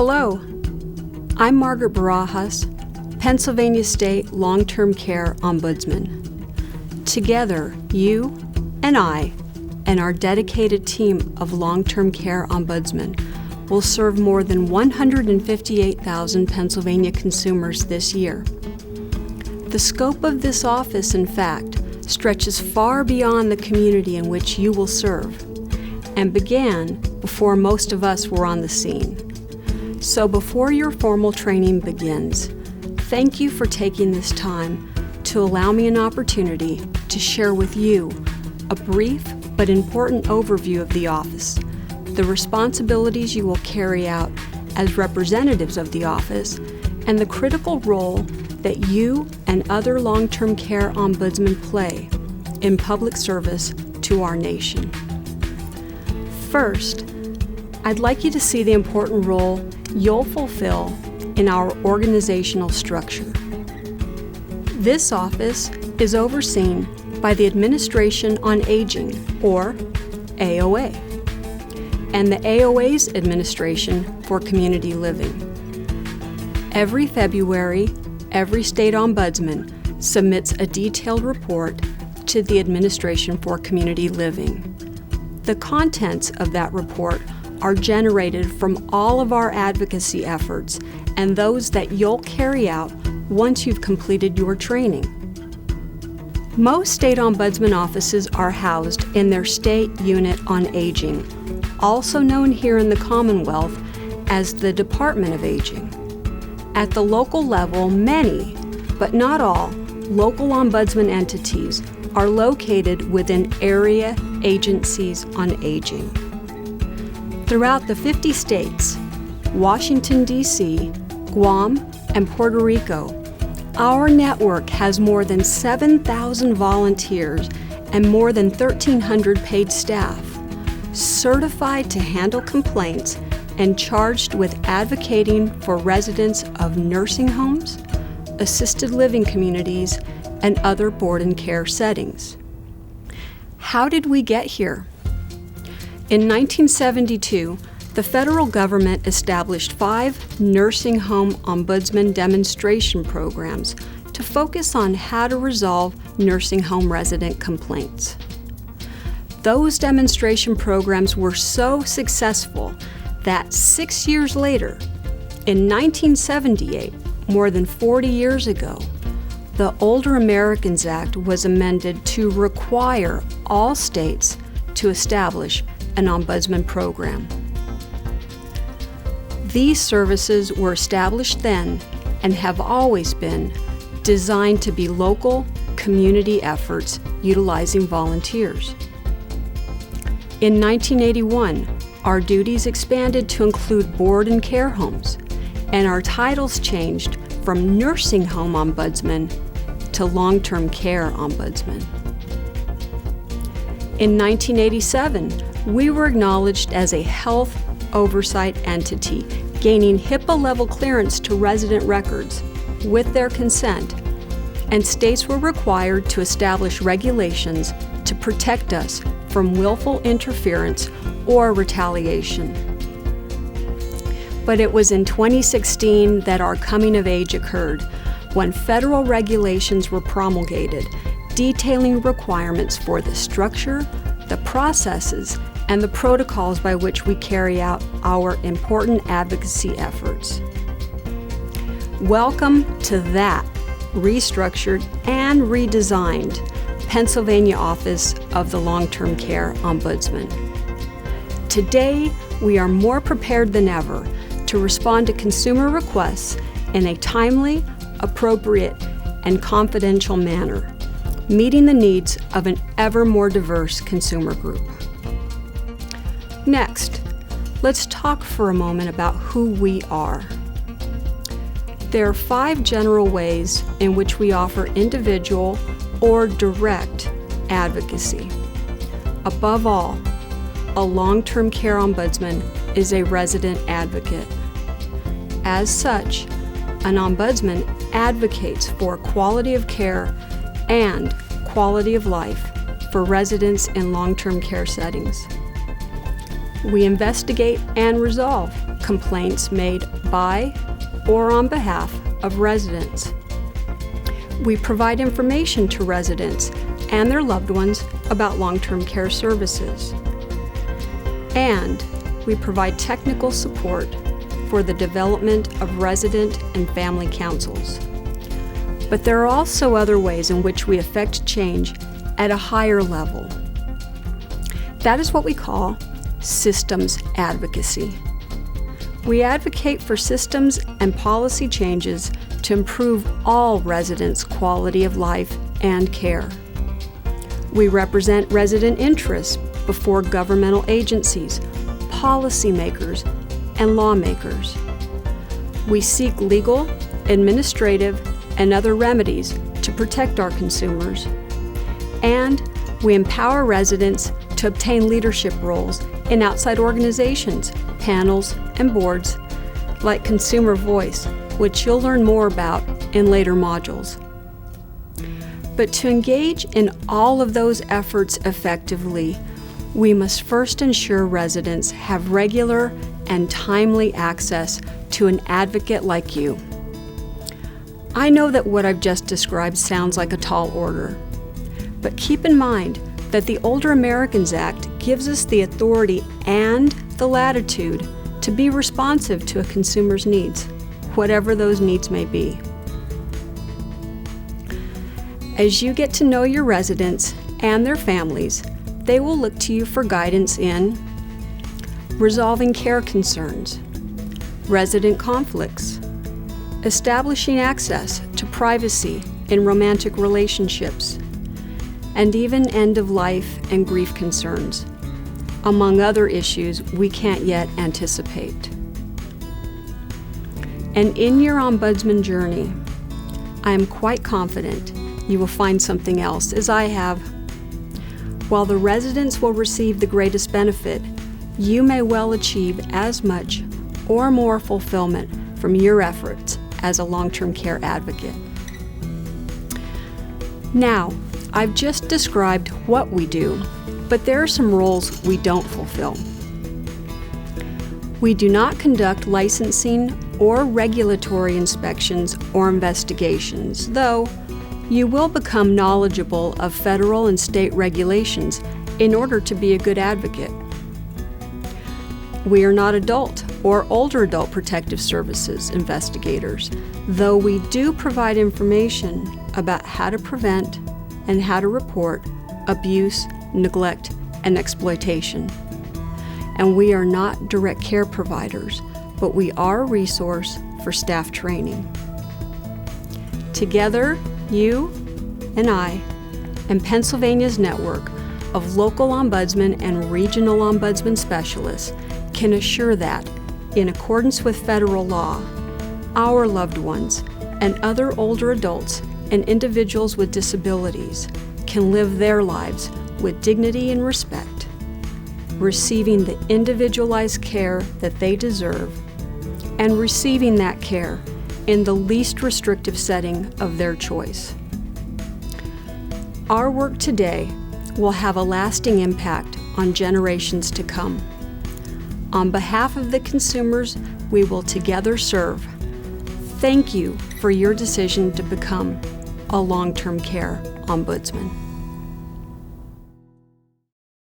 Hello, I'm Margaret Barajas, Pennsylvania State Long-Term Care Ombudsman. Together, you and I and our dedicated team of long-term care ombudsmen will serve more than 158,000 Pennsylvania consumers this year. The scope of this office, in fact, stretches far beyond the community in which you will serve and began before most of us were on the scene. So before your formal training begins, thank you for taking this time to allow me an opportunity to share with you a brief but important overview of the office, the responsibilities you will carry out as representatives of the office, and the critical role that you and other long-term care ombudsmen play in public service to our nation. First, I'd like you to see the important role you'll fulfill in our organizational structure. This office is overseen by the Administration on Aging, or AOA, and the AOA's Administration for Community Living. Every February, every state ombudsman submits a detailed report to the Administration for Community Living. The contents of that report are generated from all of our advocacy efforts and those that you'll carry out once you've completed your training. Most state ombudsman offices are housed in their state unit on aging, also known here in the Commonwealth as the Department of Aging. At the local level, many, but not all, local ombudsman entities are located within area agencies on aging. Throughout the 50 states, Washington, D.C., Guam, and Puerto Rico, our network has more than 7,000 volunteers and more than 1,300 paid staff, certified to handle complaints and charged with advocating for residents of nursing homes, assisted living communities, and other board and care settings. How did we get here? In 1972, the federal government established 5 nursing home ombudsman demonstration programs to focus on how to resolve nursing home resident complaints. Those demonstration programs were so successful that 6 years later, in 1978, more than 40 years ago, the Older Americans Act was amended to require all states to establish an ombudsman program. These services were established then and have always been designed to be local community efforts utilizing volunteers. In 1981, our duties expanded to include board and care homes, and our titles changed from nursing home ombudsman to long-term care ombudsman. In 1987, we were acknowledged as a health oversight entity, gaining HIPAA-level clearance to resident records with their consent, and states were required to establish regulations to protect us from willful interference or retaliation. But it was in 2016 that our coming of age occurred, when federal regulations were promulgated, detailing requirements for the structure, the processes, and the protocols by which we carry out our important advocacy efforts. Welcome to that restructured and redesigned Pennsylvania Office of the Long-Term Care Ombudsman. Today, we are more prepared than ever to respond to consumer requests in a timely, appropriate, and confidential manner, meeting the needs of an ever more diverse consumer group. Next, let's talk for a moment about who we are. There are 5 general ways in which we offer individual or direct advocacy. Above all, a long-term care ombudsman is a resident advocate. As such, an ombudsman advocates for quality of care and quality of life for residents in long-term care settings. We investigate and resolve complaints made by or on behalf of residents. We provide information to residents and their loved ones about long-term care services. And we provide technical support for the development of resident and family councils. But there are also other ways in which we affect change at a higher level. That is what we call systems advocacy. We advocate for systems and policy changes to improve all residents' quality of life and care. We represent resident interests before governmental agencies, policymakers, and lawmakers. We seek legal, administrative, and other remedies to protect our consumers. And we empower residents to obtain leadership roles in outside organizations, panels, and boards like Consumer Voice, which you'll learn more about in later modules. But to engage in all of those efforts effectively, we must first ensure residents have regular and timely access to an advocate like you. I know that what I've just described sounds like a tall order, but keep in mind that the Older Americans Act gives us the authority and the latitude to be responsive to a consumer's needs, whatever those needs may be. As you get to know your residents and their families, they will look to you for guidance in resolving care concerns, resident conflicts, establishing access to privacy in romantic relationships, and even end-of-life and grief concerns, among other issues we can't yet anticipate. And in your Ombudsman journey, I am quite confident you will find something else, as I have. While the residents will receive the greatest benefit, you may well achieve as much or more fulfillment from your efforts as a long-term care advocate. Now, I've just described what we do, but there are some roles we don't fulfill. We do not conduct licensing or regulatory inspections or investigations, though you will become knowledgeable of federal and state regulations in order to be a good advocate. We are not adult or older adult protective services investigators, though we do provide information about how to prevent and how to report abuse, neglect, and exploitation. And we are not direct care providers, but we are a resource for staff training. Together, you and I, and Pennsylvania's network of local ombudsman and regional ombudsman specialists can assure that, in accordance with federal law, our loved ones and other older adults and individuals with disabilities can live their lives with dignity and respect, receiving the individualized care that they deserve, and receiving that care in the least restrictive setting of their choice. Our work today will have a lasting impact on generations to come. On behalf of the consumers we will together serve, thank you for your decision to become a long-term care ombudsman.